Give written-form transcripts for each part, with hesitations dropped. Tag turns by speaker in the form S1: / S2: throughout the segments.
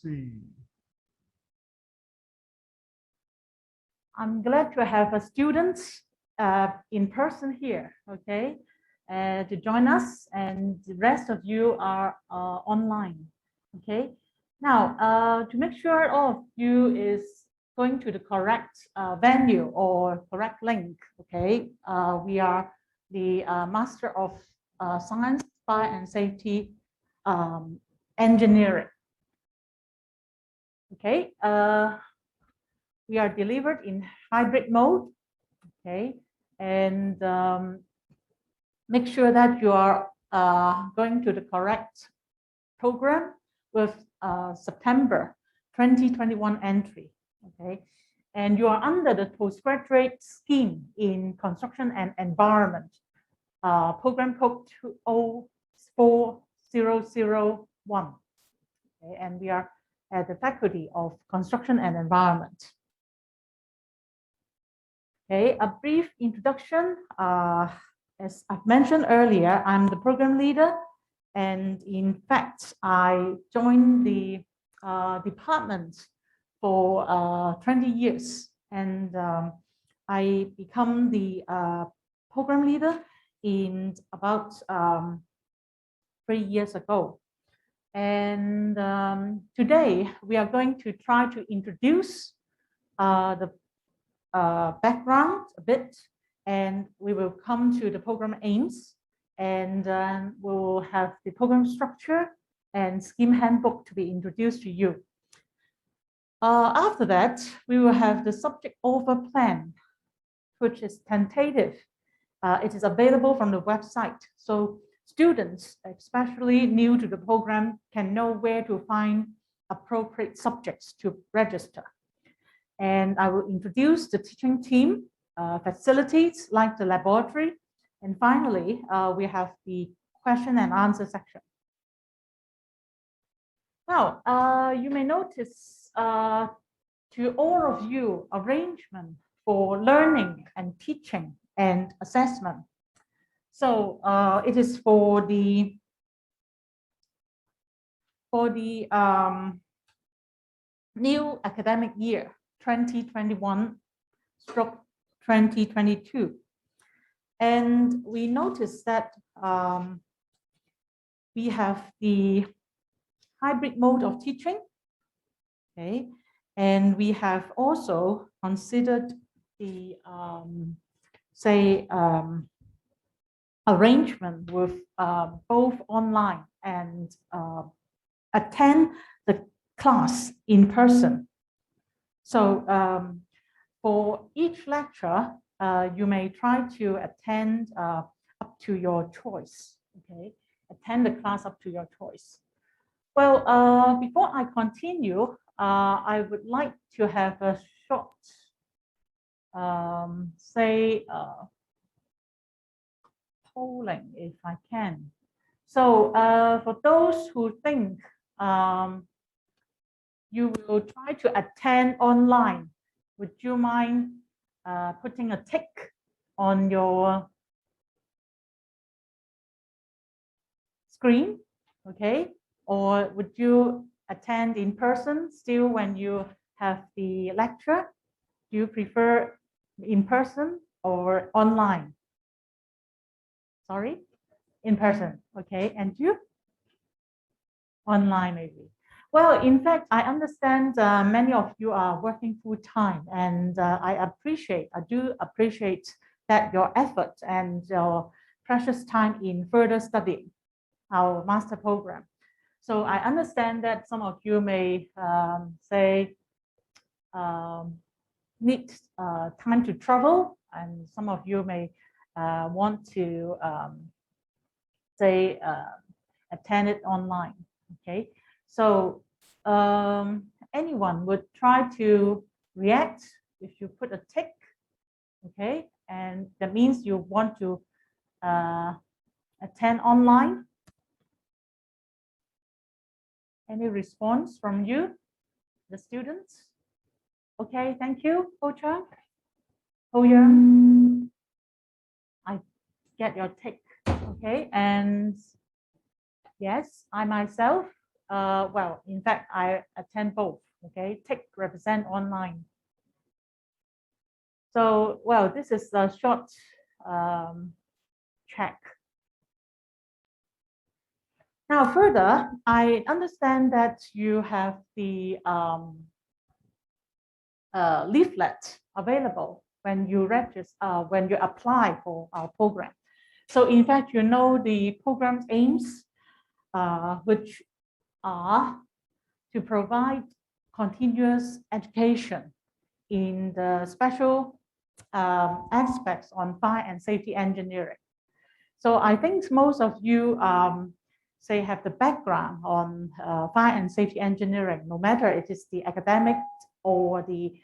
S1: see.
S2: I'm glad to have a students in person here, okay, to join us, and the rest of you are online, okay. Now, to make sure all of you is going to the correct venue or correct link, okay, we are the Master of Science, Fire and Safety Engineering, okay. We are delivered in hybrid mode, okay, and make sure that you are going to the correct program with September 2021 entry, okay, and you are under the postgraduate scheme in construction and environment, program code 204001, okay, and we are at the Faculty of Construction and Environment. Okay, a brief introduction. As I've mentioned earlier, I'm the program leader, and in fact, I joined the department for 20 years, and I become the program leader in about 3 years ago. And today, we are going to try to introduce the background a bit, and we will come to the program aims, and we will have the program structure and scheme handbook to be introduced to you. After that, we will have the subject over plan, which is tentative. It is available from the website, so students, especially new to the program, can know where to find appropriate subjects to register. And I will introduce the teaching team, facilities like the laboratory, and finally, we have the question and answer section. Now, you may notice to all of you arrangement for learning and teaching and assessment. So it is for the new academic year 2021/2022, and we noticed that we have the hybrid mode of teaching, okay, and we have also considered the arrangement with both online and attend the class in person. So for each lecture, you may try to attend up to your choice, okay? Attend the class up to your choice. Well, before I continue, I would like to have a short, polling, if I can. So for those who think you will try to attend online, would you mind putting a tick on your screen, okay? Or would you attend in person still when you have the lecture? Do you prefer in person or online? Sorry, in person, okay, and you? Online maybe. Well, in fact, I understand many of you are working full time, and I do appreciate that your effort and your precious time in further studying our master program. So I understand that some of you may need time to travel, and some of you may want to attend it online, okay? So anyone would try to react if you put a tick, okay? And that means you want to attend online. Any response from you, the students? Okay, thank you, Ho Chang. Ho Young, I get your tick, okay? And yes, I myself well, in fact, I attend both. Okay, take, represent, online. So, well, this is a short check. Now, further, I understand that you have the leaflet available when you register, when you apply for our program. So, in fact, you know the program's aims, which are to provide continuous education in the special aspects on fire and safety engineering. So I think most of you say have the background on fire and safety engineering, no matter it is the academic or the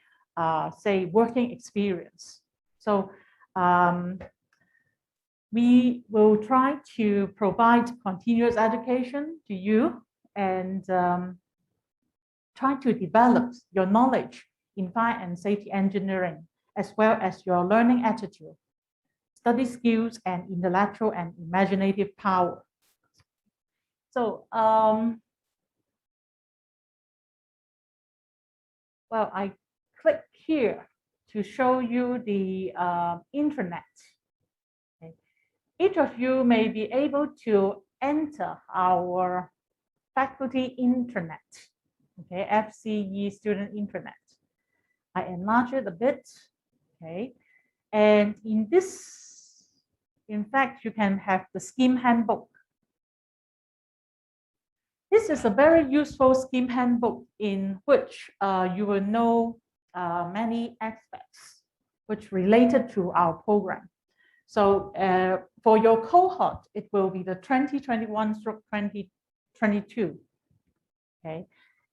S2: say working experience. So we will try to provide continuous education to you and try to develop your knowledge in fire and safety engineering, as well as your learning attitude, study skills, and intellectual and imaginative power. So, well, I click here to show you the intranet. Okay. Each of you may be able to enter our faculty intranet, okay, FCE student intranet. I enlarge it a bit, okay, and in this, in fact, you can have the scheme handbook. This is a very useful scheme handbook in which you will know many aspects which related to our program. So for your cohort, it will be the 2021/2022, okay,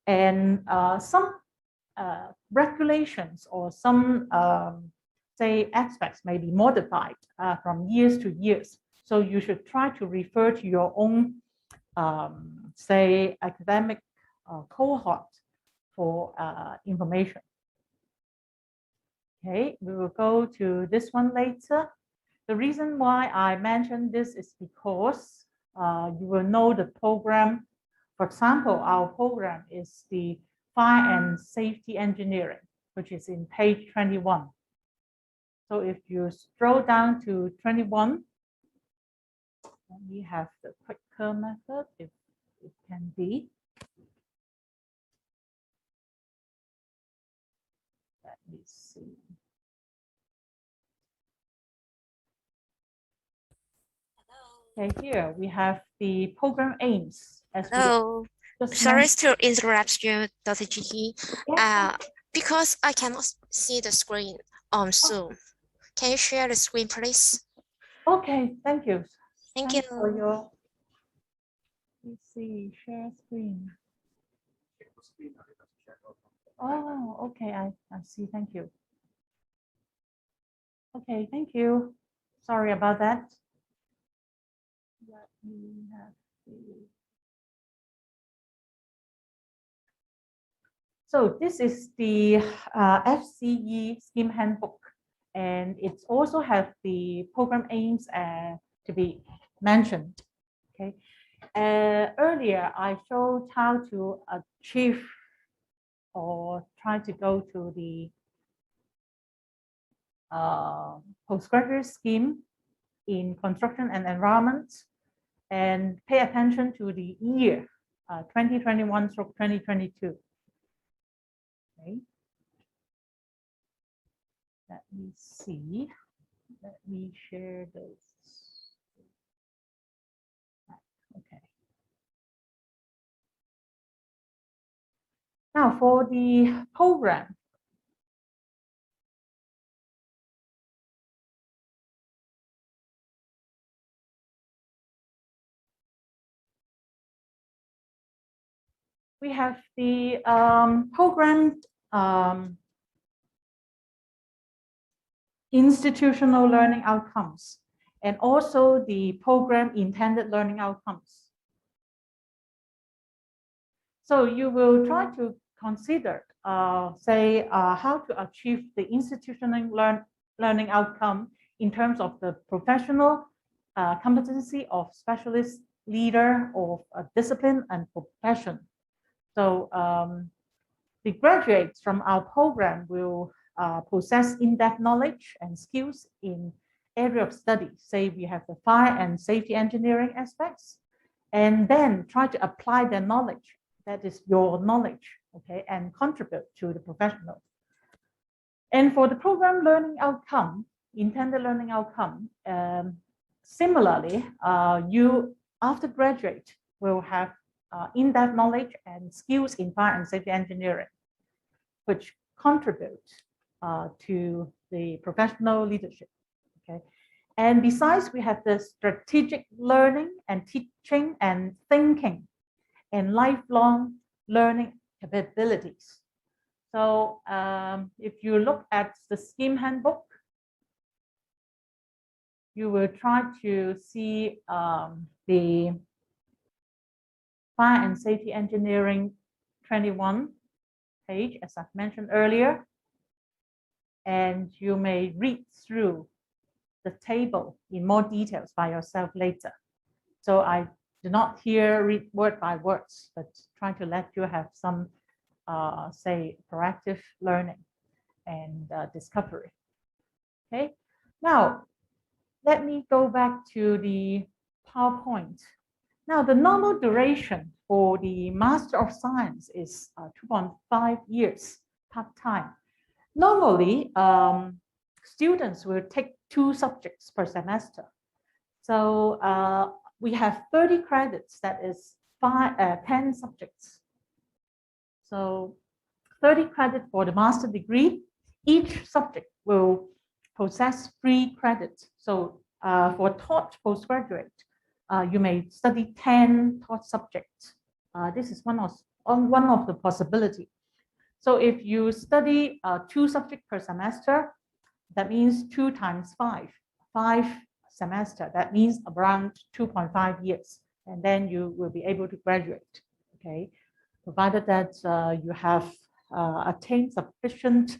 S2: and some regulations or some say aspects may be modified from years to years. So you should try to refer to your own say academic cohort for information. Okay, we will go to this one later. The reason why I mentioned this is because you will know the program. For example, our program is the Fire and Safety Engineering, which is in page 21. So if you scroll down to 21, we have the quicker method, if it can be. Let me see. Okay, here we have the program aims.
S1: Hello. Sorry to interrupt you, Dr. Gigi. Because I cannot see the screen on Zoom. Can you share the screen, please?
S2: Okay, thank you.
S1: Thank you.
S2: For your, let's see, share screen. Oh, okay, I see, thank you. Okay, thank you. Sorry about that. Let me have the... So this is the FCE scheme handbook, and it also has the program aims to be mentioned. Okay. Earlier, I showed how to achieve or try to go to the postgraduate scheme in construction and environment, and pay attention to the year 2021/2022. Okay. Let me see. Let me share this. Okay. Now for the program. We have the program institutional learning outcomes, and also the program intended learning outcomes. So you will try to consider, say, how to achieve the institutional learning outcome in terms of the professional competency of specialist leader of a discipline and profession. So the graduates from our program will possess in-depth knowledge and skills in area of study. Say we have the fire and safety engineering aspects, and then try to apply their knowledge, that is your knowledge, okay, and contribute to the professional. And for the program learning outcome, intended learning outcome, similarly, you after graduate will have in-depth knowledge and skills in fire and safety engineering, which contribute to the professional leadership. Okay, and besides, we have the strategic learning and teaching and thinking and lifelong learning capabilities. So if you look at the scheme handbook, you will try to see the fire and safety engineering 21 page, as I've mentioned earlier, and you may read through the table in more details by yourself later. So I do not here read word by words, but try to let you have some, say, proactive learning and discovery. Okay, now let me go back to the PowerPoint. Now, the normal duration for the Master of Science is 2.5 years part-time. Normally, students will take 2 subjects per semester. So we have 30 credits, that is 10 subjects. So 30 credits for the master degree. Each subject will possess 3 credits. So for taught postgraduate, you may study 10 taught subjects. This is one of the possibility. So if you study 2 subjects per semester, that means 2 times 5, 5 semester. That means around 2.5 years, and then you will be able to graduate. Okay, provided that you have attained sufficient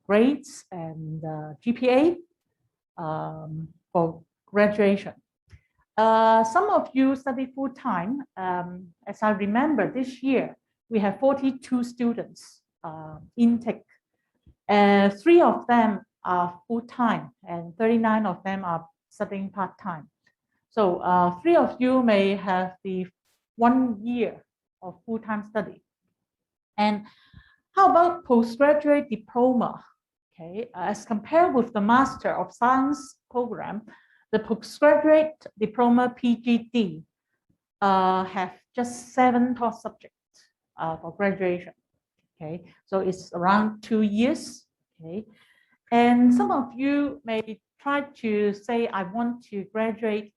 S2: grades and GPA for graduation. Some of you study full-time. As I remember, this year we have 42 students intake. 3 of them are full-time and 39 of them are studying part-time. So 3 of you may have the 1 year of full-time study. And how about postgraduate diploma? Okay, as compared with the Master of Science program, the postgraduate diploma PGD have just 7 taught subjects for graduation. Okay, so it's around 2 years. Okay, and some of you may try to say, I want to graduate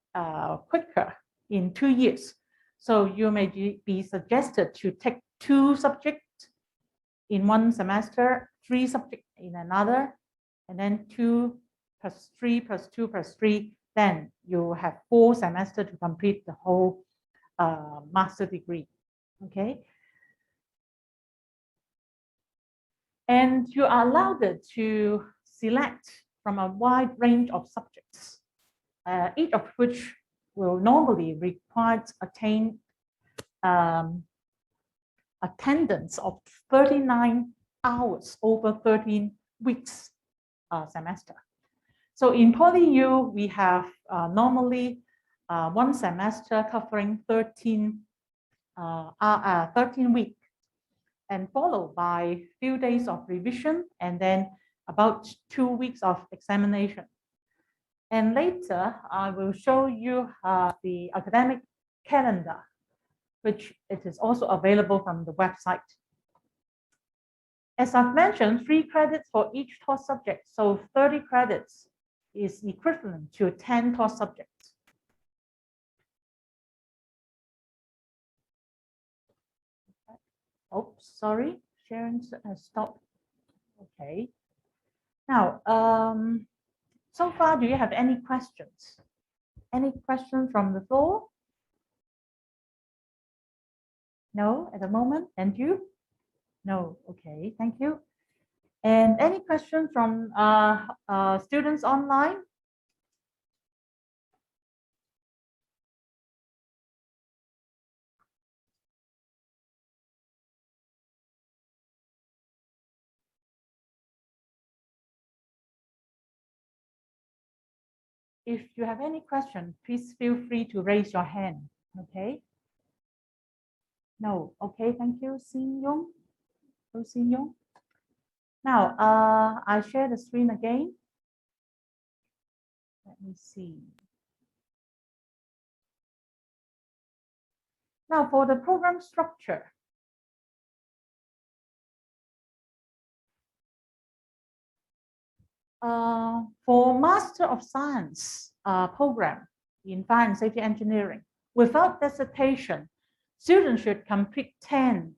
S2: quicker in 2 years. So you may be suggested to take 2 subjects in 1 semester, 3 subjects in another, and then 2 plus 3 plus 2 plus 3. Then you have 4 semesters to complete the whole master degree. Okay. And you are allowed to select from a wide range of subjects, each of which will normally require attain attendance of 39 hours over 13 weeks semester. So in PolyU, we have normally 1 semester covering 13 weeks, and followed by few days of revision, and then about 2 weeks of examination. And later, I will show you the academic calendar, which it is also available from the website. As I've mentioned, 3 credits for each taught subject. So 30 credits is equivalent to 10 taught subjects. Oh, sorry, sharing has stopped. Okay. Now, so far, do you have any questions? Any questions from the floor? No, at the moment. And you? No. Okay, thank you. And any questions from students online? if you have any question, please feel free to raise your hand. Okay. No. Okay. Thank you, Xin Yong. So Xin Yong. Now, I share the screen again. Let me see. Now, for the program structure. For Master of Science program in Fire and Safety Engineering, without dissertation, students should complete 10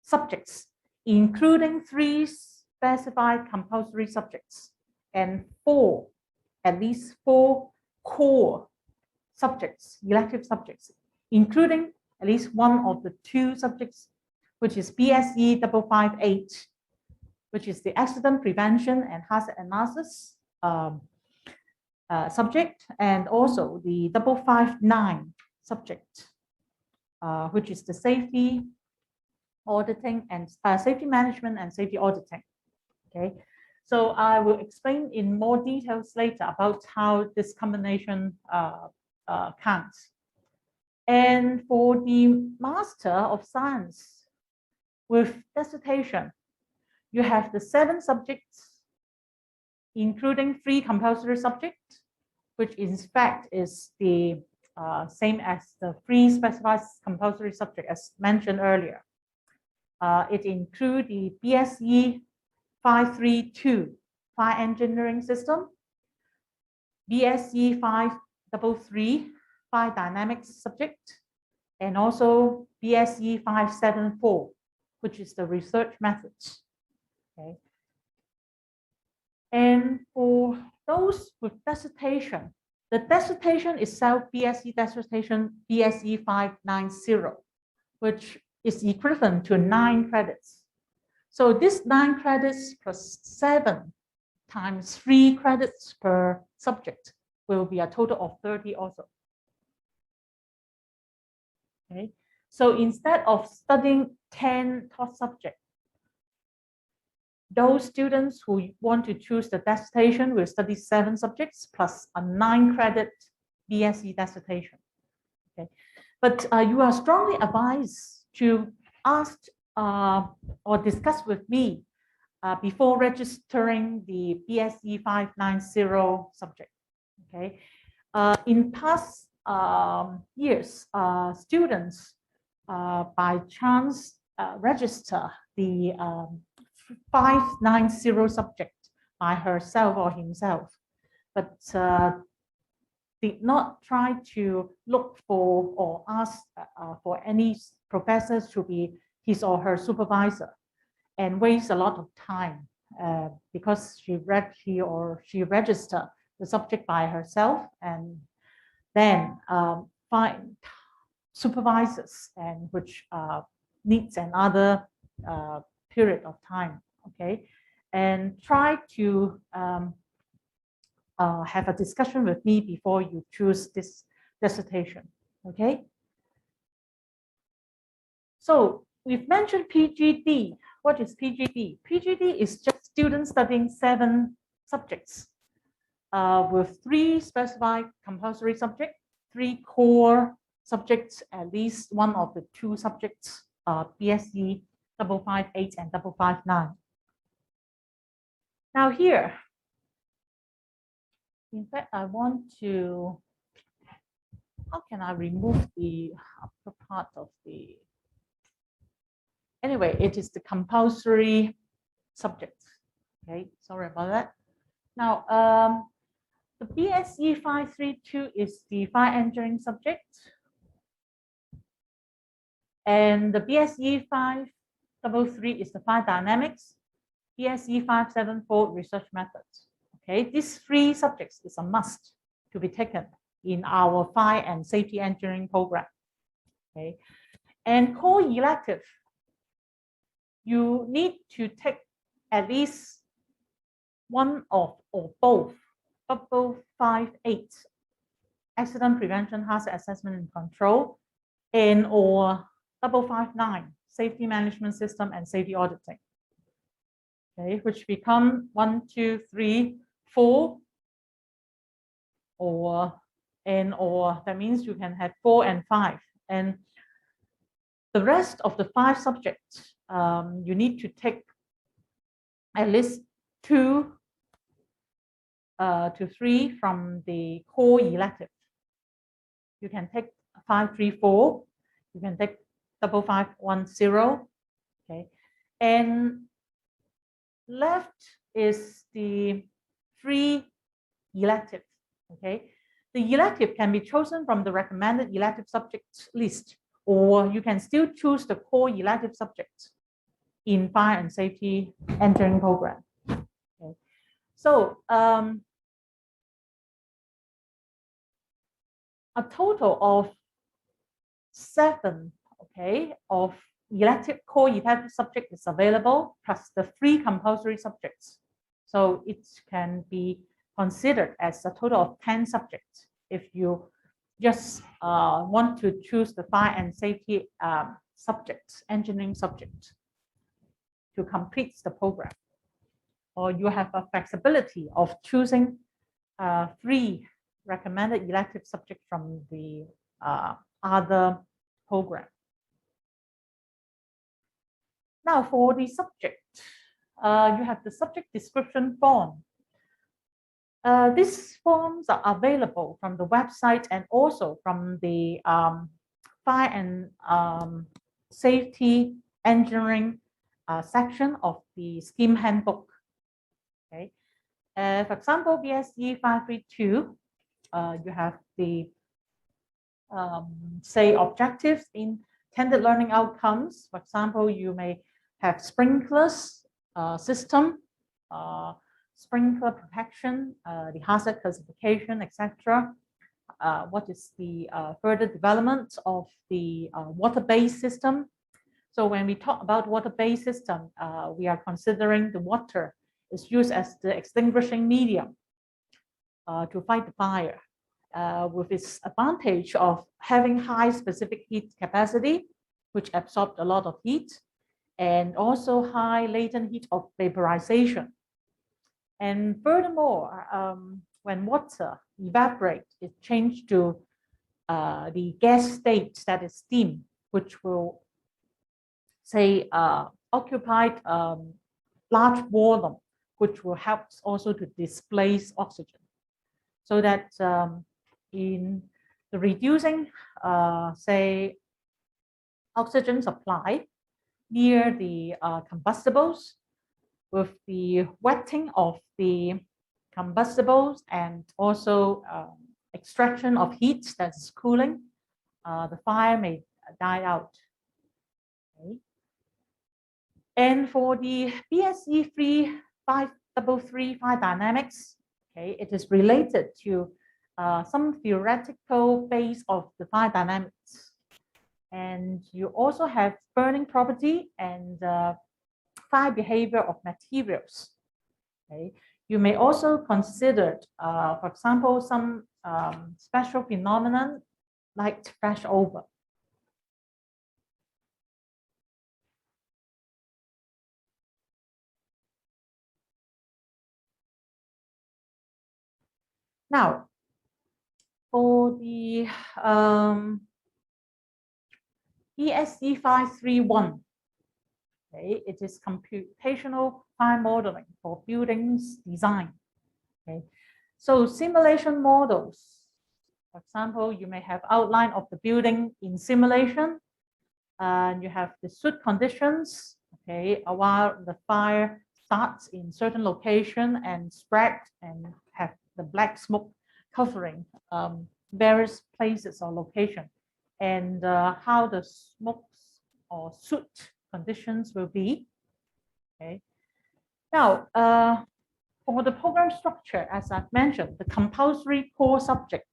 S2: subjects, including 3 specified compulsory subjects and at least 4 core subjects, elective subjects, including at least one of the 2 subjects, which is Bse 558, which is the accident prevention and hazard analysis subject, and also the 559 subject, which is the safety auditing and safety management and safety auditing. Okay, so I will explain in more details later about how this combination counts. And for the Master of Science with dissertation, you have the 7 subjects, including 3 compulsory subjects, which in fact is the same as the 3 specified compulsory subject as mentioned earlier. It includes the Bse 532 Fire Engineering System, Bse 533 Fire Dynamics subject, and also Bse 574, which is the research methods. Okay. And for those with dissertation, the dissertation itself, Bse dissertation Bse 590, which is equivalent to 9 credits. So this 9 credits plus 7 times 3 credits per subject will be a total of 30 also. Okay. So instead of studying 10 taught subjects, those students who want to choose the dissertation will study 7 subjects plus a 9 credit Bse dissertation. Okay. But you are strongly advised to ask or discuss with me before registering the Bse 590 subject. Okay. In past years, students by chance register the 590 subject by herself or himself, but did not try to look for or ask for any professors to be his or her supervisor, and waste a lot of time because she registered the subject by herself and then find supervisors, and which needs another period of time. Okay, and try to have a discussion with me before you choose this dissertation. Okay, so we've mentioned PGD. What is PGD? PGD is just students studying 7 subjects with 3 specified compulsory subjects, 3 core subjects, at least one of the 2 subjects, Bse 558 and 559. Now here, in fact, I want to, how can I remove the upper part of the, anyway, it is the compulsory subject. Okay, sorry about that. Now, the Bse 532 is the fire engineering subject, and the Bse 533 is the fire dynamics, Bse 574 research methods. Okay, these 3 subjects is a must to be taken in our fire and safety engineering program. Okay, and core elective, you need to take at least one of or both 558 accident prevention, hazard assessment and control, and or 559 safety management system and safety auditing. Okay, which become 1, 2, 3, 4 or that means you can have 4 and 5. And the rest of the 5 subjects, you need to take at least 2 to 3 from the core elective. You can take 5, 3, 4. You can take 5, 5, 1, 0. Okay, and left is the 3 elective. Okay, the elective can be chosen from the recommended elective subject list, or you can still choose the core elective subjects in fire and safety engineering program. Okay. So a total of 7, okay, of elective core elective subject is available, plus the 3 compulsory subjects. So it can be considered as a total of 10 subjects if you just want to choose the fire and safety subjects, engineering subject, to complete the program. Or you have a flexibility of choosing 3 recommended elective subjects from the other program. Now for the subject, you have the subject description form. These forms are available from the website and also from the fire and safety engineering section of the scheme handbook. Okay. For example, Bse 532, you have the say objectives in intended learning outcomes. For example, you may have sprinklers system, sprinkler protection, the hazard classification, etc. What is the further development of the water-based system? So when we talk about water-based system, we are considering the water is used as the extinguishing medium to fight the fire, with its advantage of having high specific heat capacity, which absorbs a lot of heat, and also high latent heat of vaporization. And furthermore, when water evaporates, it changes to the gas state, that is steam, which will say occupy large volume, which will help also to displace oxygen, so that in the reducing say oxygen supply near the combustibles, with the wetting of the combustibles and also extraction of heat that's cooling, the fire may die out. Okay. And for the Bse 533 fire dynamics, okay, it is related to some theoretical base of the fire dynamics. And you also have burning property and fire behavior of materials. Okay. You may also consider, for example, some special phenomenon like flashover. Now, for the Bse 531, okay, it is computational fire modeling for buildings design. Okay, so simulation models. For example, you may have outline of the building in simulation, and you have the suit conditions. Okay, while the fire starts in certain location and spread and have the black smoke covering various places or location, and how the smokes or soot conditions will be. Okay. Now, for the program structure, as I've mentioned, the compulsory core subject,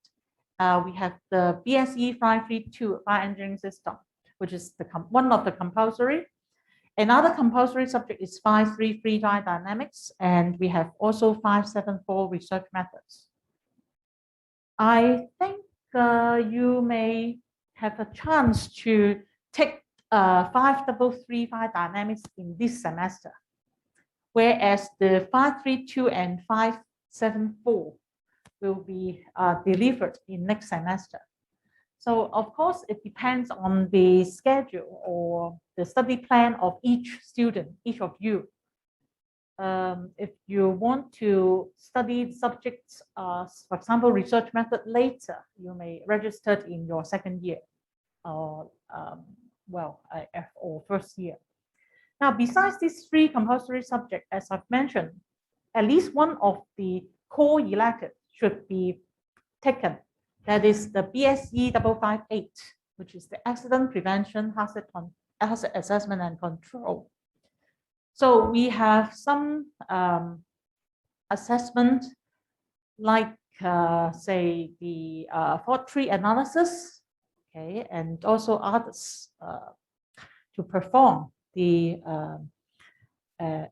S2: we have the Bse 532 fire engineering system, which is the one of the compulsory. Another compulsory subject is 533 fire dynamics, and we have also 574 research methods. I think you may have a chance to take 533 fire dynamics in this semester, whereas the 532 and 574 will be delivered in next semester. So of course, it depends on the schedule or the study plan of each student, each of you. If you want to study subjects, for example, research method later, you may register in your second year or, or first year. Now, besides these three compulsory subjects, as I've mentioned, at least one of the core electives should be taken. That is the Bse 558, which is the accident prevention, hazard assessment and control. So we have some assessment like, say, the fault tree analysis, okay, and also others to perform the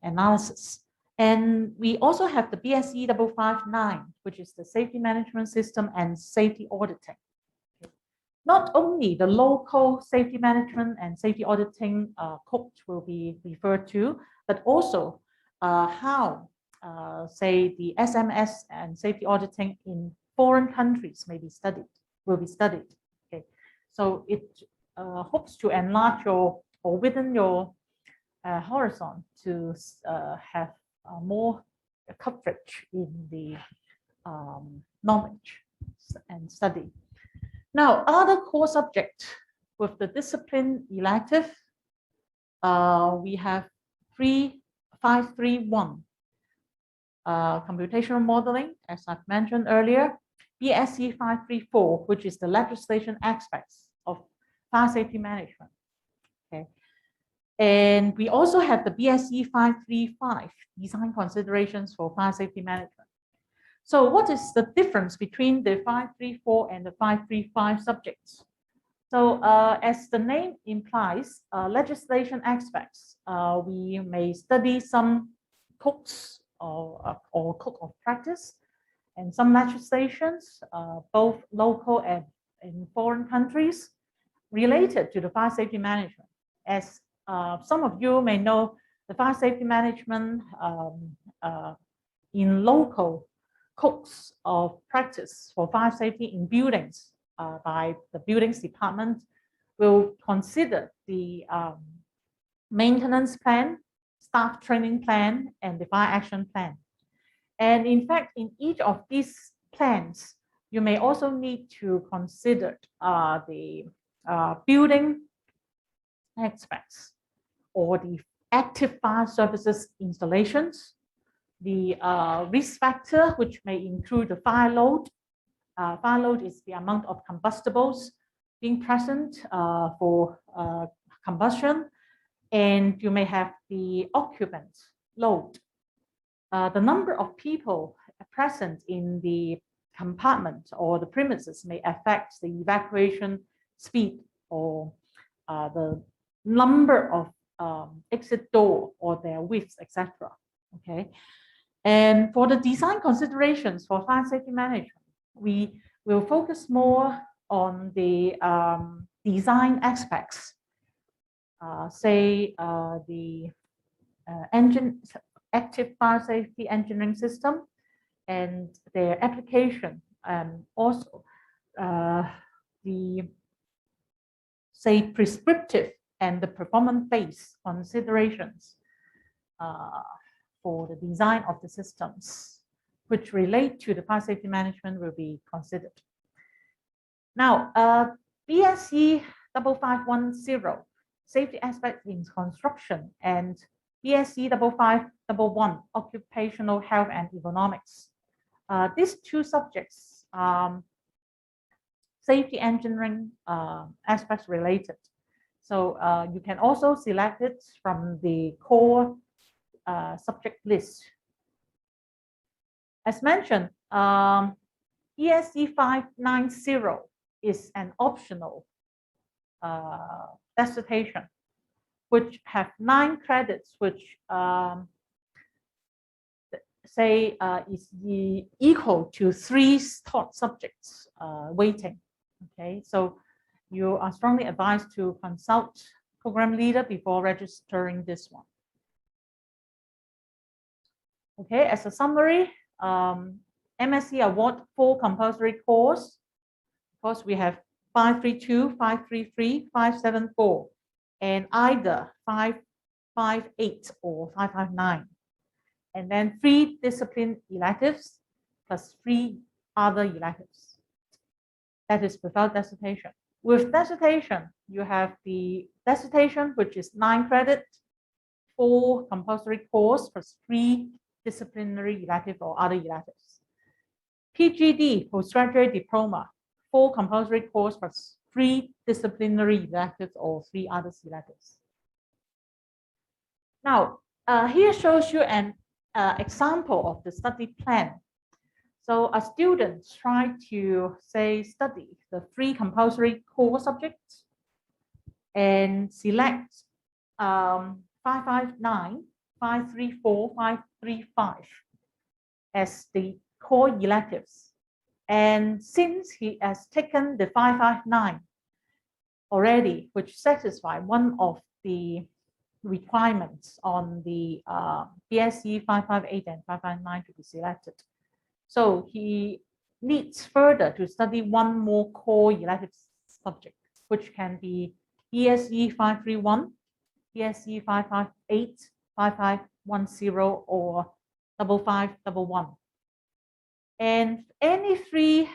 S2: analysis. And we also have the Bse 559, which is the safety management system and safety auditing. Not only the local safety management and safety auditing codes will be referred to, but also how, say, the SMS and safety auditing in foreign countries will be studied. Okay, so it hopes to enlarge or widen your horizon to have more coverage in the knowledge and study. Now, other core subjects with the discipline elective, we have 531, computational modeling, as I've mentioned earlier, Bse 534, which is the legislation aspects of fire safety management. Okay. And we also have the Bse 535, design considerations for fire safety management. So what is the difference between the 534 and the 535 subjects? So as the name implies, legislation aspects, we may study some codes or code of practice and some legislations, both local and in foreign countries, related to the fire safety management. As some of you may know, the fire safety management in local codes of practice for fire safety in buildings by the buildings department will consider the maintenance plan, staff training plan, and the fire action plan. And in fact, in each of these plans, you may also need to consider the building aspects or the active fire services installations, the risk factor, which may include the fire load. Fire load is the amount of combustibles being present for combustion, and you may have the occupant load. The number of people present in the compartment or the premises may affect the evacuation speed or the number of exit door or their widths, etc. Okay. And for the design considerations for fire safety management, we will focus more on the design aspects, say the active fire safety engineering system and their application, and also the, say, prescriptive and the performance-based considerations for the design of the systems which relate to the fire safety management will be considered. Now, Bse 5510, safety aspects in construction, and Bse 5511, occupational health and economics. These two subjects, safety engineering aspects related. So you can also select it from the core subject list. As mentioned, Bse 590 is an optional dissertation, which have 9 credits, which say is equal to 3 taught subjects weighting. Okay, so you are strongly advised to consult program leader before registering this one. Okay, as a summary, MSc award for compulsory course. Of course, we have 532, 533, 574, and either 558 or 559. And then 3 discipline electives plus 3 other electives. That is without dissertation. With dissertation, you have the dissertation, which is 9 credit, 4 compulsory course plus 3 disciplinary elective or other electives. PGD, Postgraduate Diploma, 4 compulsory course plus 3 disciplinary electives or 3 other electives. Now, here shows you an example of the study plan. So a student try to say study the 3 compulsory core subjects and select 559, 534, 535 as the core electives. And since he has taken the 559 already, which satisfy one of the requirements on the Bse 558 and 559 to be selected. So he needs further to study one more core elective subject, which can be Bse 531, Bse 558, 5510, or 5511. And any 3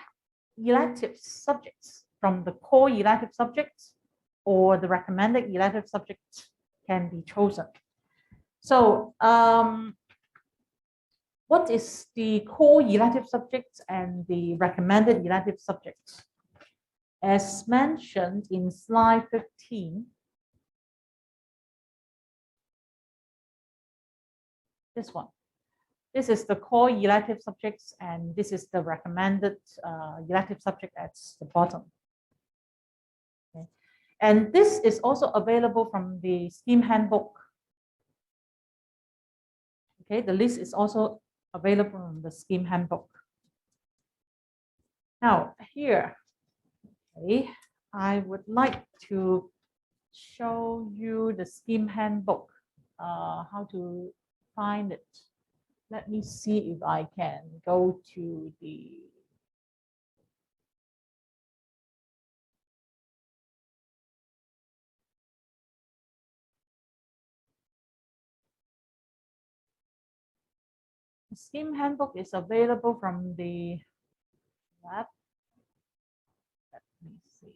S2: elective subjects from the core elective subjects or the recommended elective subjects can be chosen. So what is the core elective subjects and the recommended elective subjects? As mentioned in slide 15, this one. This is the core elective subjects, and this is the recommended elective subject at the bottom. Okay. And this is also available from the scheme handbook. Okay, the list is also available in the scheme handbook. Now here, okay, I would like to show you the scheme handbook, how to find it. Let me see if I can go to the scheme handbook is available from the web. Let me see.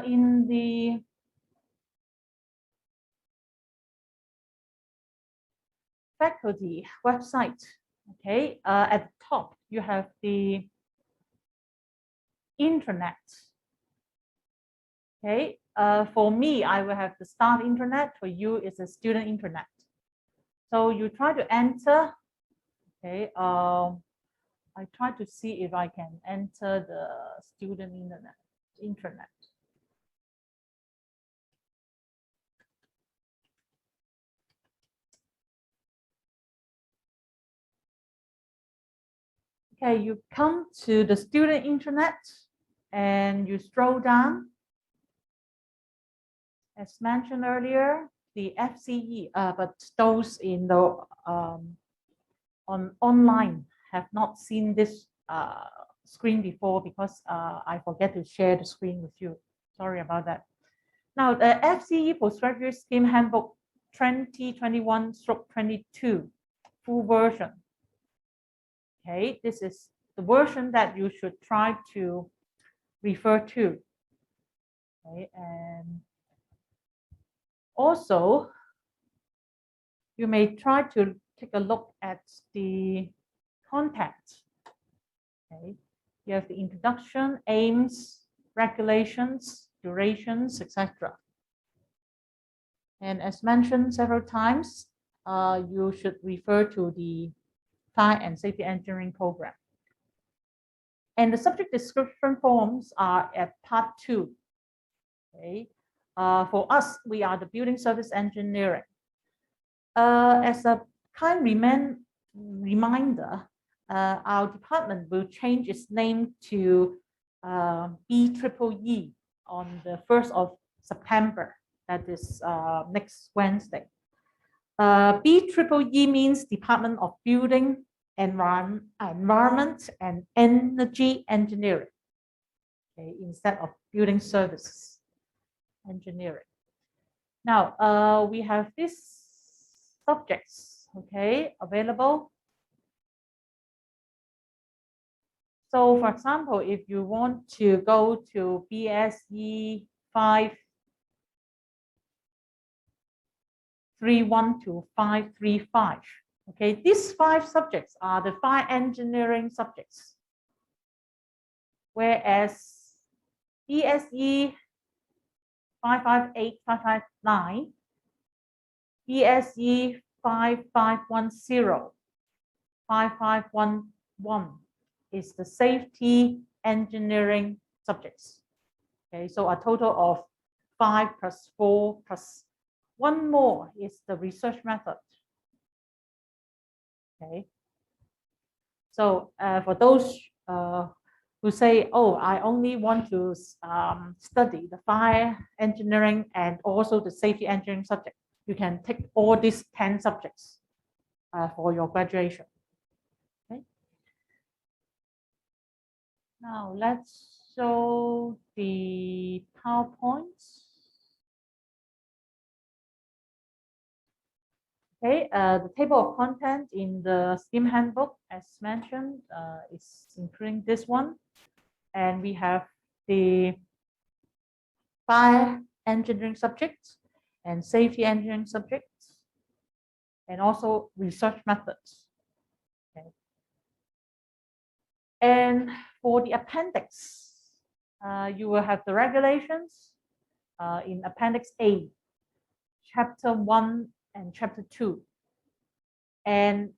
S2: In the faculty website, okay, at the top you have the intranet. Okay, for me, I will have the staff intranet. For you, it's a student intranet. So you try to enter. Okay, I try to see if I can enter the student intranet. Okay, you come to the student intranet and you scroll down. As mentioned earlier, the FCE, but those in the online have not seen this screen before because I forget to share the screen with you. Sorry about that. Now, the FCE Postgraduate Scheme Handbook 2021/22 full version. Okay, this is the version that you should try to refer to. Okay, and also you may try to take a look at the content. Okay, you have the introduction, aims, regulations, durations, etc. And as mentioned several times, you should refer to the Fire and Safety Engineering program. And the subject description forms are at part 2. Okay. For us, we are the building service engineering. As a kind reminder, our department will change its name to BEEE on the 1st of September. That is next Wednesday. BEEE means Department of Building, Environment and Energy Engineering, okay, instead of Building Services Engineering. Now, we have these subjects, okay, available. So, for example, if you want to go to Bse 531 to 535, okay, these 5 subjects are the fire engineering subjects, whereas Bse 558, 559, Bse 5510, 5511 is the safety engineering subjects. Okay, so a total of 5 plus 4 plus 1 more is the research method. Okay, so for those who say, oh, I only want to study the fire engineering and also the safety engineering subject, you can take all these 10 subjects for your graduation. Okay. Now let's show the PowerPoints. Okay, the table of content in the STEAM handbook, as mentioned, is including this one. And we have the fire engineering subjects and safety engineering subjects, and also research methods. Okay. And for the appendix, you will have the regulations in Appendix A, Chapter 1 and Chapter 2. And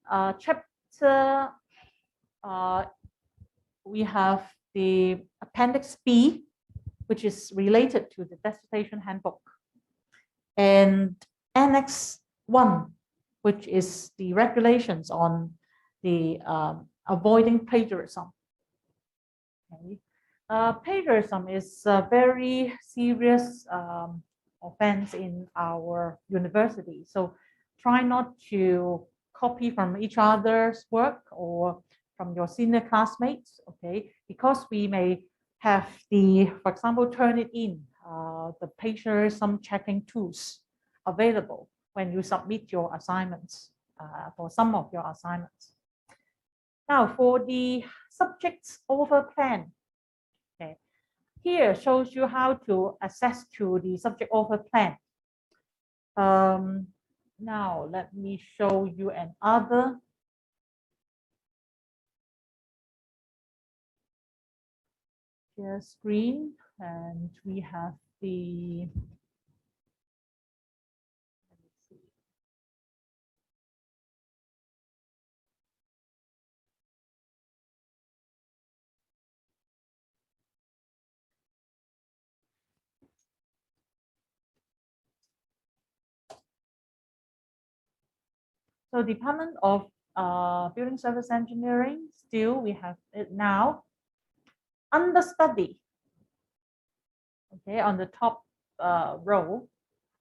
S2: we have the Appendix B, which is related to the dissertation handbook, and Annex 1, which is the regulations on the avoiding plagiarism. Okay. Plagiarism is a very serious offense in our university. So try not to copy from each other's work or from your senior classmates, okay? Because we may have for example, Turnitin, the plagiarism checking tools available when you submit your assignments, for some of your assignments. Now, for the subjects over plan, okay, here shows you how to access to the subject over plan. Now, let me show you another. Share screen, and we have the. So Department of Building Service Engineering, still we have it now. Under study, okay, on the top row,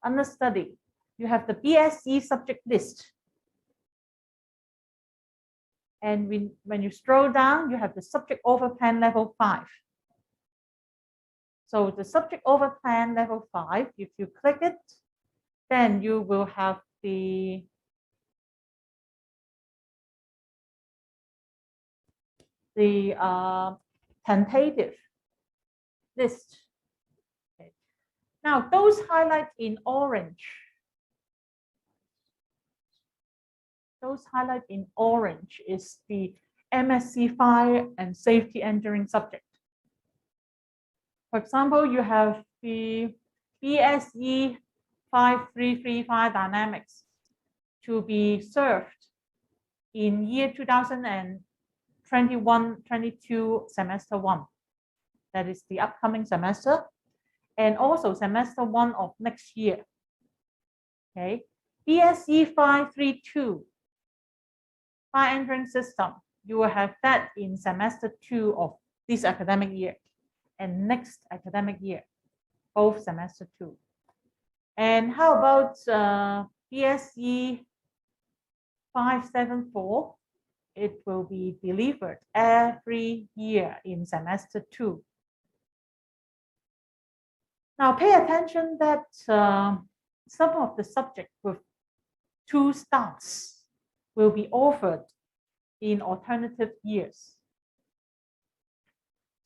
S2: under study, you have the Bse subject list. And when you scroll down, you have the subject over plan level 5. So the subject over plan level 5, if you click it, then you will have the tentative list. Okay. Now, those highlighted in orange, is the MSc Fire and Safety Engineering subject. For example, you have the Bse 5335 Dynamics. to be served in year 2021-22 semester 1. That is the upcoming semester, and also semester 1 of next year. Okay, Bse 532, file entering system, you will have that in semester 2 of this academic year and next academic year, both semester 2. And how about Bse 574? It will be delivered every year in semester 2. Now pay attention that some of the subjects with 2 stars will be offered in alternative years.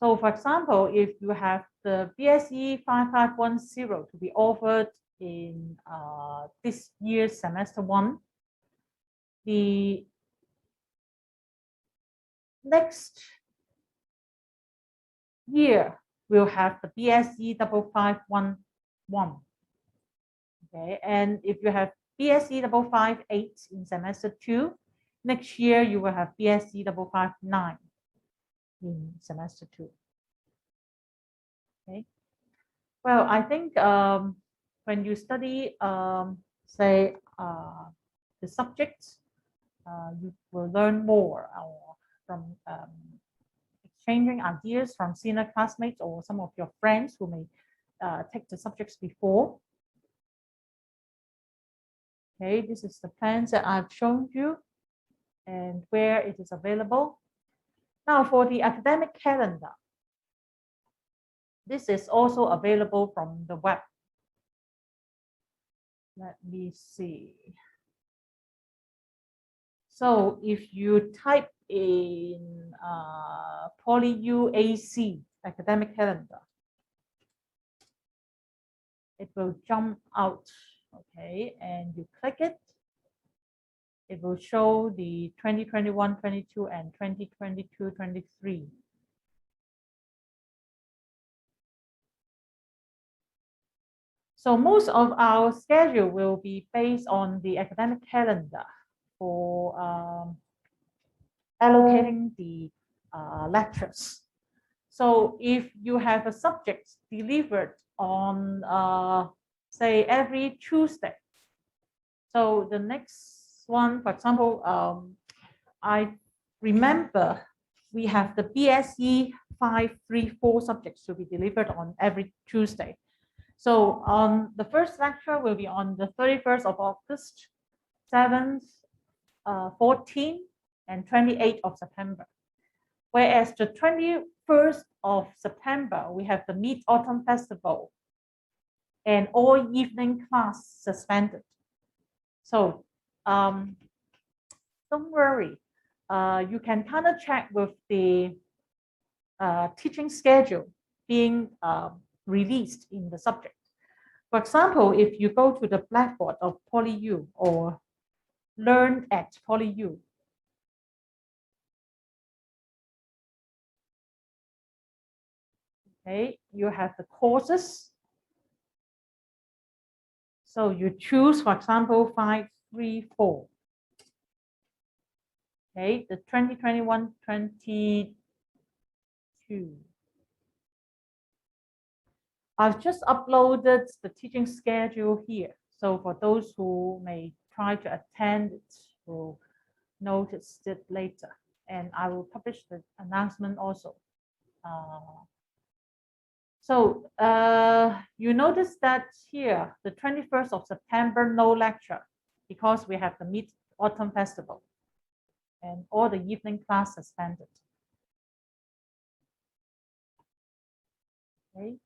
S2: So for example, if you have the Bse 5510 to be offered in this year's semester 1, the next year will have the Bse 5511. Okay, and if you have Bse 558 in semester 2, next year you will have Bse 559 in semester 2. Okay. Well, I think when you study, say, the subjects, you will learn more from exchanging ideas from senior classmates or some of your friends who may take the subjects before. Okay, this is the plans that I've shown you and where it is available. Now for the academic calendar, this is also available from the web. Let me see. So if you type in PolyU AC academic calendar, it will jump out, okay, and you click it. It will show the 2021-22 and 2022-23. So most of our schedule will be based on the academic calendar for allocating the lectures. So if you have a subject delivered on, say, every Tuesday, so the next one, for example, I remember we have the Bse 534 subjects to be delivered on every Tuesday. So the first lecture will be on the 31st of August, 7th, 14th, and 28th of September. Whereas the 21st of September, we have the Mid-Autumn Festival and all evening class suspended. So don't worry, you can kind of check with the teaching schedule being released in the subject. For example, if you go to the Blackboard of PolyU or Learn at PolyU, okay, you have the courses. So you choose, for example, 534. Okay, the 2021-22. I've just uploaded the teaching schedule here. So for those who may try to attend it, will notice it later. And I will publish the announcement also. So you notice that here, the 21st of September, no lecture, because we have the Mid-Autumn Festival and all the evening class suspended. Okay.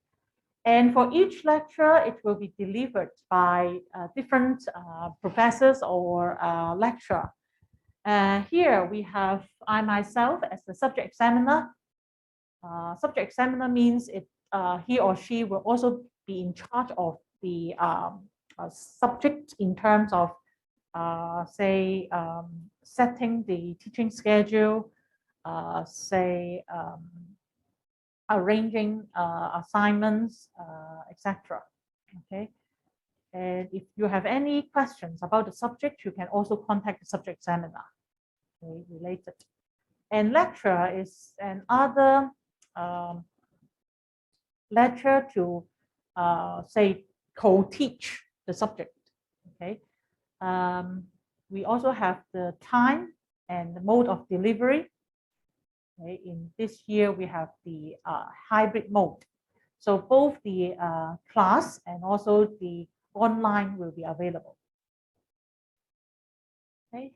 S2: And for each lecture, it will be delivered by different professors or lecturer. Here we have I myself as the subject examiner. Subject examiner means he or she will also be in charge of the subject in terms of, say, setting the teaching schedule, say, arranging assignments, etc. Okay. And if you have any questions about the subject, you can also contact the subject examiner, okay, related. And lecturer is another lecturer to say co-teach the subject. Okay. We also have the time and the mode of delivery. Okay. In this year, we have the hybrid mode. So both the class and also the online will be available. Okay.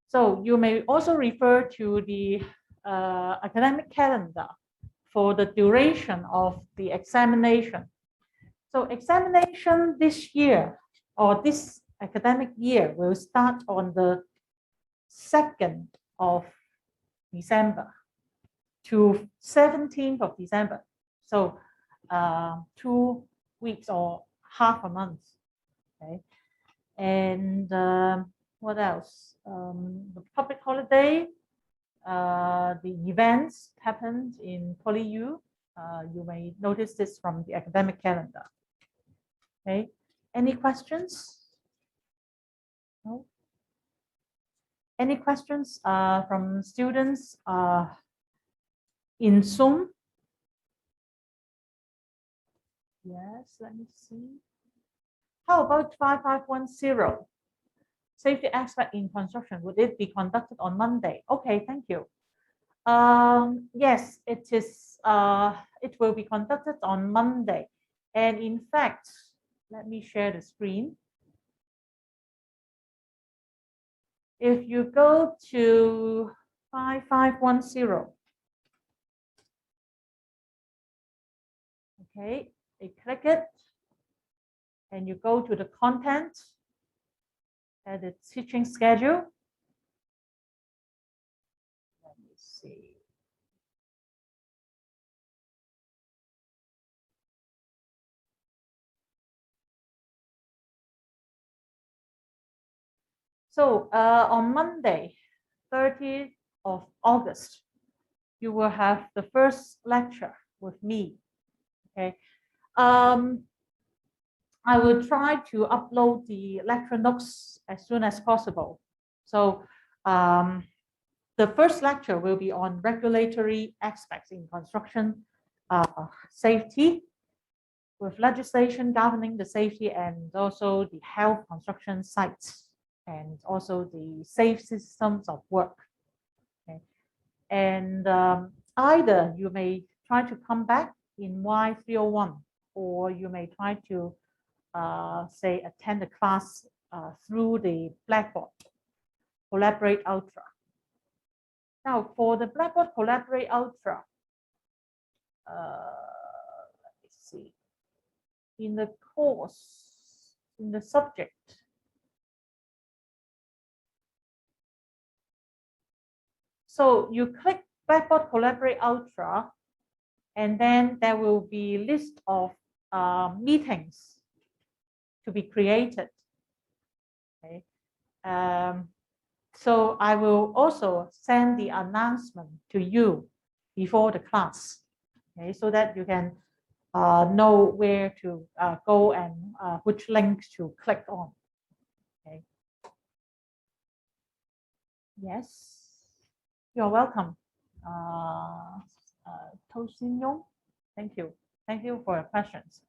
S2: So you may also refer to the academic calendar for the duration of the examination. So examination this year or this academic year will start on the 2nd of December to 17th of December. So 2 weeks or half a month. Okay. And what else? The public holiday, the events happened in PolyU. You may notice this from the academic calendar. Okay. Any questions? No? Any questions from students in Zoom? Yes, let me see. How about 5510? Safety aspect in construction, would it be conducted on Monday? Okay, thank you. Yes, it is. It will be conducted on Monday. And in fact, let me share the screen. If you go to 5510, okay, you click it, and you go to the content and the teaching schedule. Let me see. So on Monday, 30th of August, you will have the first lecture with me. Okay. I will try to upload the lecture notes as soon as possible. So the first lecture will be on regulatory aspects in construction safety, with legislation governing the safety and also the health construction sites, and also the safe systems of work. Okay. And either you may try to come back in Y301, or you may try to say attend the class through the Blackboard Collaborate Ultra. Now for the Blackboard Collaborate Ultra, let me see, in the course, in the subject, so you click Blackboard Collaborate Ultra, and then there will be a list of meetings to be created. Okay. So I will also send the announcement to you before the class, okay, so that you can know where to go and which links to click on. Okay. Yes, you're welcome. Tosin Yong, thank you. Thank you for your questions.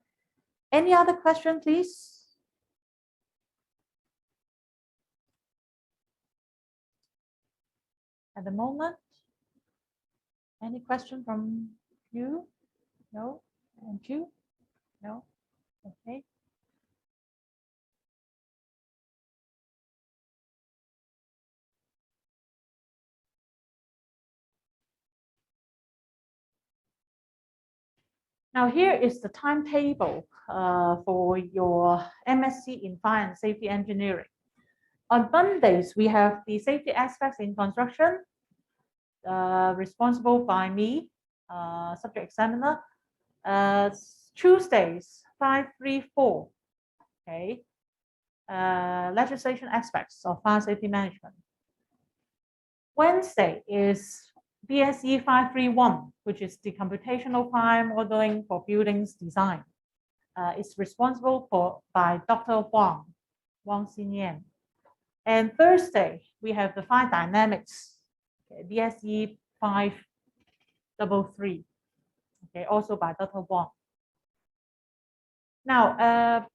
S2: Any other question, please? At the moment, any question from you? No? And you? No? Okay. Now here is the timetable for your MSc in Fire and Safety Engineering. On Mondays, we have the safety aspects in construction, responsible by me, subject examiner. Tuesdays, 534, okay. Legislation aspects of fire safety management. Wednesday is Bse 531, which is the computational fire modeling for buildings design. It's responsible by Dr. Wang Xinyan. And Thursday, we have the fire dynamics, okay, Bse 533, okay, also by Dr. Wang. Now,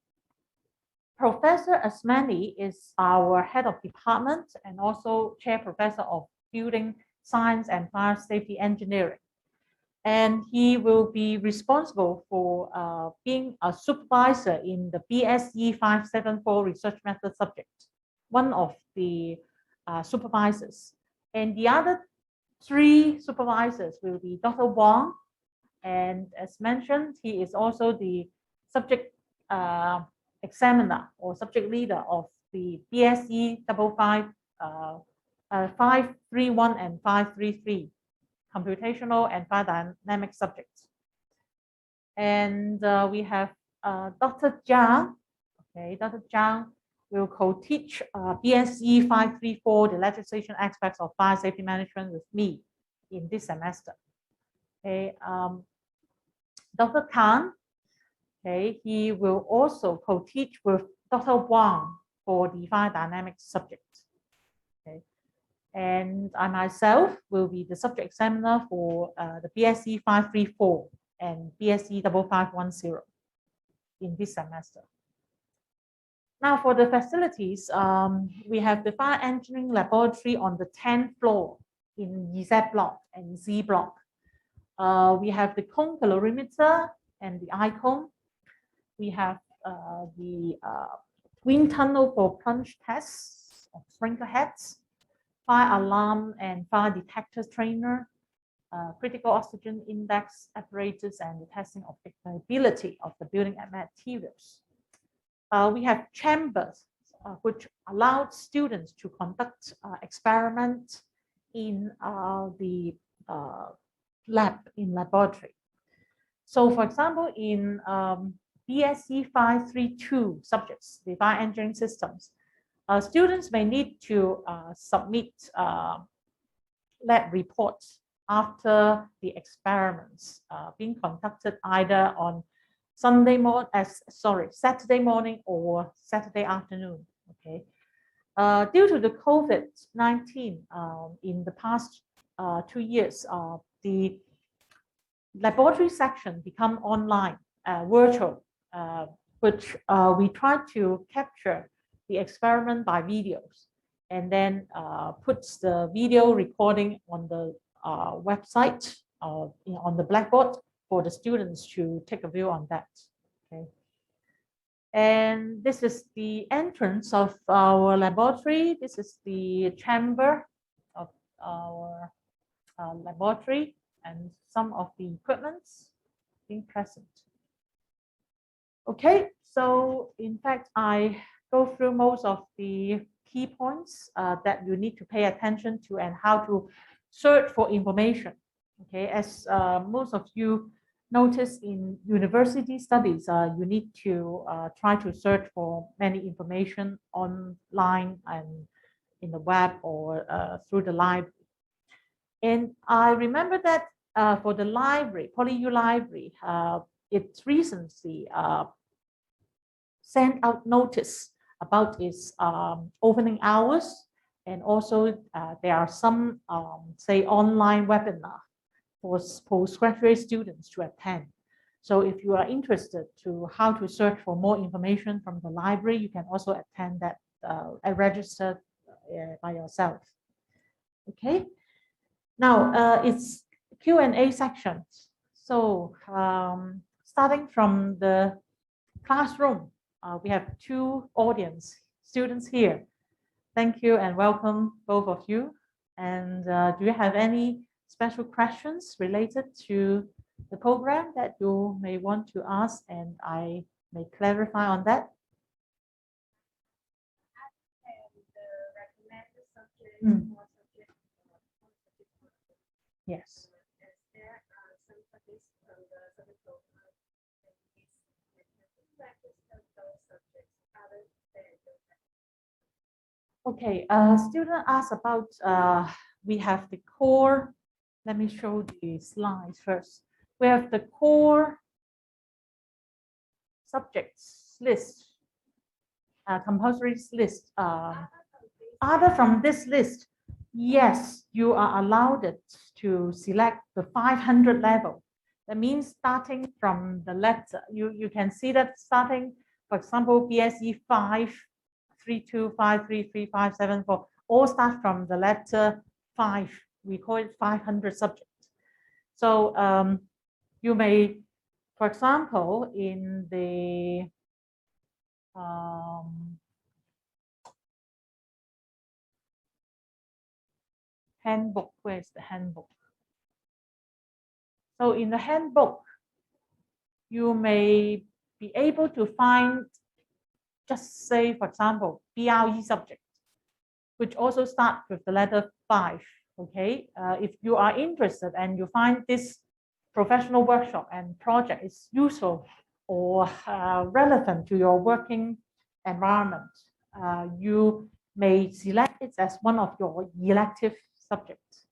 S2: Professor Asmani is our head of department and also chair professor of building science and fire safety engineering. And he will be responsible for being a supervisor in the Bse 574 research method subject, one of the supervisors. And the other 3 supervisors will be Dr. Wang, and as mentioned, he is also the subject examiner or subject leader of the Bse 531 and 533 computational and fire dynamic subjects. And we have Dr. Zhang. Okay, Dr. Zhang will co-teach Bse 534, the legislation aspects of fire safety management with me in this semester. Okay, Dr. Khan, okay, he will also co-teach with Dr. Wang for the fire dynamics subject. Okay, and I myself will be the subject examiner for the Bse 534 and Bse 5510 in this semester. Now for the facilities, we have the fire engineering laboratory on the 10th floor in Z block and Z block. We have the cone calorimeter and the eye cone. We have the wind tunnel for plunge tests of sprinkler heads, fire alarm and fire detector trainer, critical oxygen index apparatus, and the testing of ignitability of the building materials. We have chambers which allowed students to conduct experiments in the lab, in laboratory. So for example, in Bse 532 subjects, the fire engineering systems, students may need to submit lab reports after the experiments being conducted either on Saturday morning or Saturday afternoon. Okay, due to the COVID-19 in the past 2 years, the laboratory section become online, virtual, which we try to capture the experiment by videos, and then puts the video recording on the website on the blackboard for the students to take a view on that. Okay. And this is the entrance of our laboratory. This is the chamber of our laboratory and some of the equipments being present. Okay, so in fact, I go through most of the key points that you need to pay attention to and how to search for information. Okay, as most of you notice in university studies, you need to try to search for many information online and in the web or through the library. And I remember that for the library, PolyU library, it recently sent out notice about its opening hours, and also there are some say online webinar for postgraduate students to attend. So if you are interested to how to search for more information from the library, you can also attend that and register by yourself. Okay. Now it's Q&A section. So starting from the classroom, we have 2 audience students here. Thank you and welcome both of you. And do you have any special questions related to the program that you may want to ask, and I may clarify on that? Yes. Okay, student asked about we have the core let me show the slides first. We have the core subjects list, compulsory list. Other from this list, yes, you are allowed to select the 500 level. That means starting from the letter, you can see that starting, for example, Bse 5, 3, 2, 5, 3, 3, 5, 7, 4, all start from the letter 5. We call it 500 subjects. So you may, for example, in the handbook, where's the handbook? So in the handbook, you may be able to find, just say, for example, Bse subject, which also start with the letter 5. Okay, if you are interested and you find this professional workshop and project is useful or relevant to your working environment, you may select it as one of your elective subjects.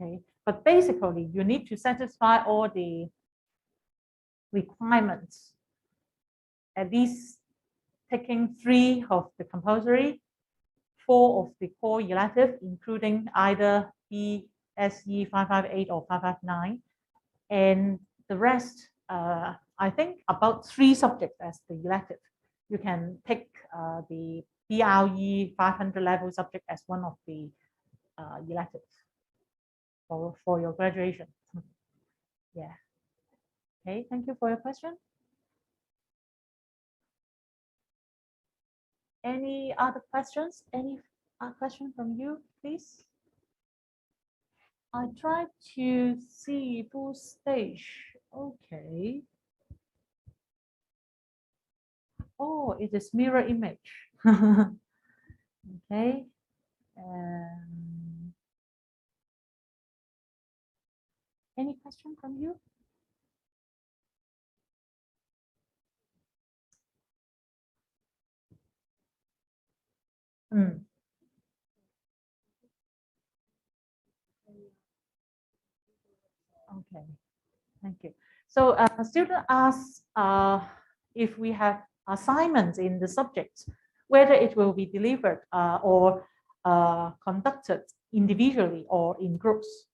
S2: Okay, but basically you need to satisfy all the requirements, at least taking 3 of the compulsory, 4 of the core elective, including either Bse 558 or 559, and the rest, I think about 3 subjects as the elective. You can take the BRE 500 level subject as one of the electives for your graduation. Yeah. Okay, thank you for your question. Any other questions? Any question from you, please? I tried to see full stage. Okay. Oh, it is mirror image. Okay. Any question from you? Okay, thank you. So a student asks if we have assignments in the subjects, whether it will be delivered or conducted individually or in groups.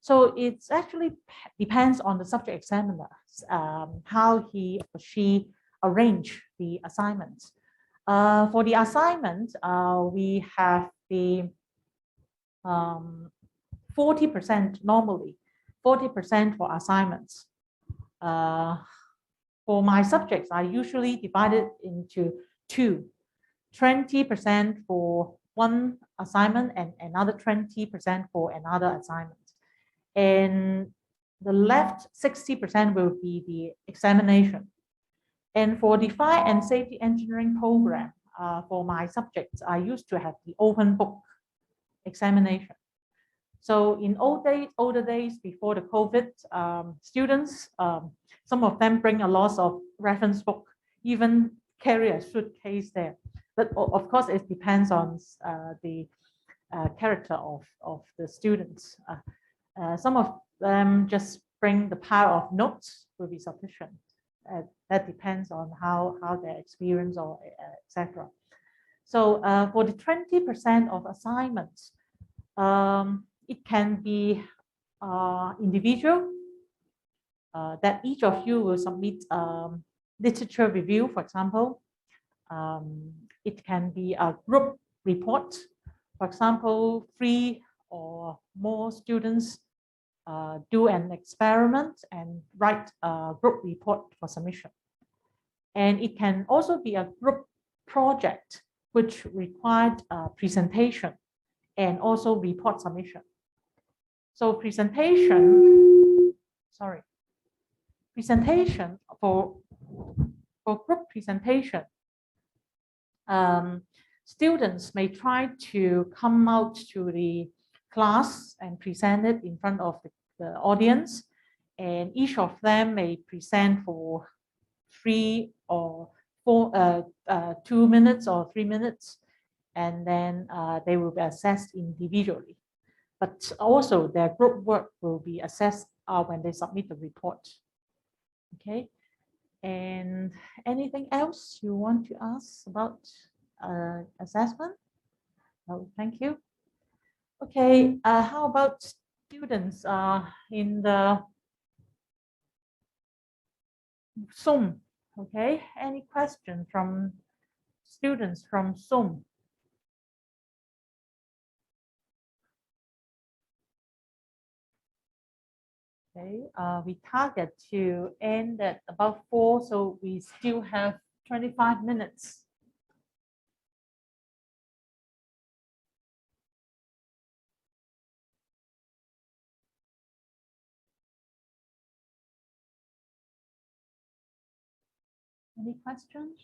S2: So it actually depends on the subject examiner, how he or she arrange the assignments. For the assignment, we have the 40% normally, 40% for assignments. For my subjects, I usually divide it into 2, 20% for one assignment and another 20% for another assignment. And the left 60% will be the examination. And for the fire and safety engineering program, for my subjects, I used to have the open book examination. So in older days before the COVID, students, some of them bring a lot of reference book, even carry a suitcase there. But of course, it depends on the character of the students. Some of them just bring the pile of notes will be sufficient. That depends on how their experience or etc. So for the 20% of assignments, it can be individual, that each of you will submit literature review, for example. It can be a group report. For example, 3 or more students do an experiment and write a group report for submission. And it can also be a group project which required a presentation and also report submission. So presentation for group presentation, students may try to come out to the class and present it in front of the audience, and each of them may present for 3 or 4, 2 minutes or 3 minutes, and then they will be assessed individually. but also their group work will be assessed when they submit the report. Okay, and anything else you want to ask about assessment? No, thank you. Okay, how about students in the Zoom? Okay, any question from students from Zoom? Okay, we target to end at about 4, so we still have 25 minutes. Any questions?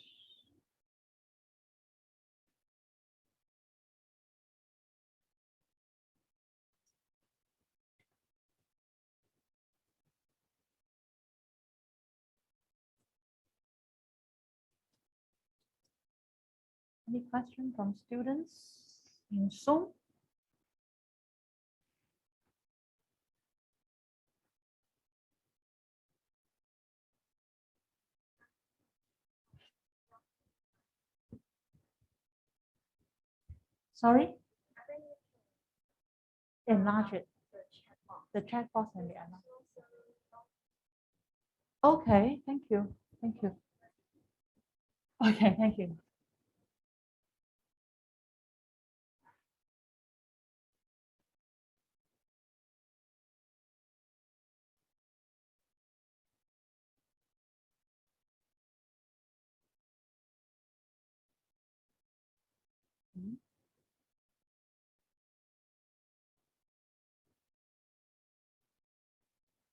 S2: Any question from students in Zoom? Sorry? Enlarge it. The chat box and the enlarge. Okay, thank you. Thank you. Okay, thank you.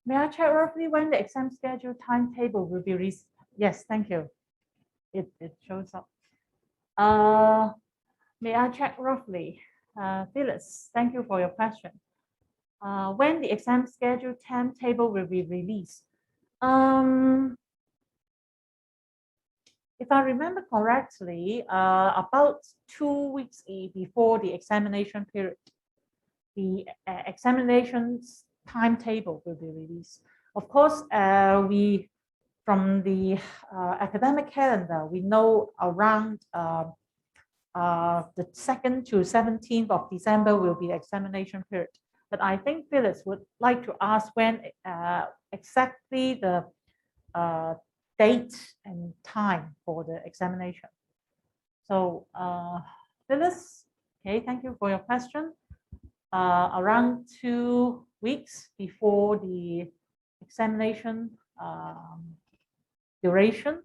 S2: May I check roughly when the exam schedule timetable will be released? Yes, thank you. It shows up. May I check roughly? Phyllis, thank you for your question. When the exam schedule timetable will be released? If I remember correctly, about 2 weeks before the examination period, the examinations timetable will be released. Of course, we from the academic calendar, we know around the 2nd to 17th of December will be the examination period. But I think Phyllis would like to ask when exactly the date and time for the examination. So Phyllis, okay, thank you for your question. Around 2 weeks before the examination duration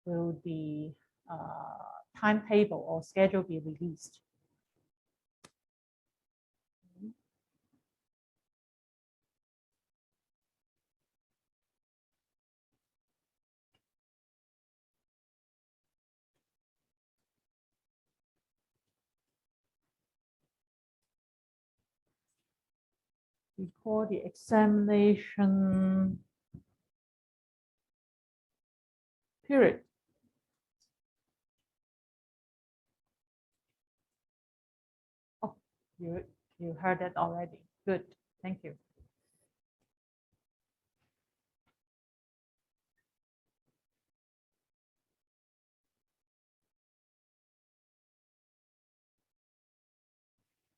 S2: will the timetable or schedule be released. Before the examination period. Oh, you heard that already. Good, thank you.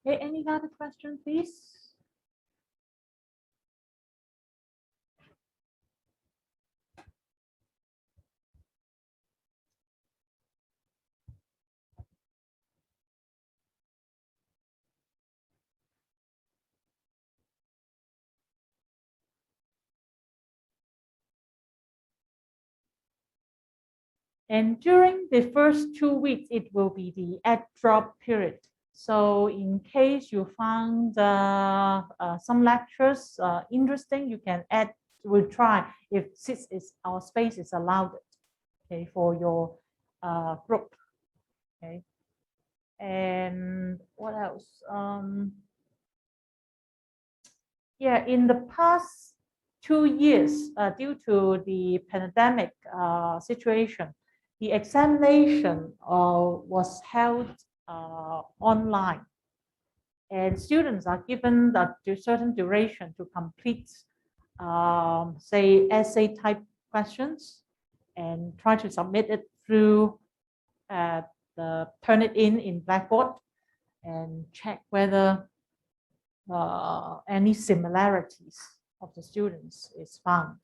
S2: Okay, any other question, please? And during the first 2 weeks, it will be the add drop period. So in case you found some lectures interesting, you can add, we'll try if our space is allowed, okay, for your group. Okay. And what else? Yeah, in the past 2 years, due to the pandemic situation, the examination was held online. And students are given a certain duration to complete, say, essay type questions and try to submit it through turn it in Blackboard and check whether any similarities of the students is found.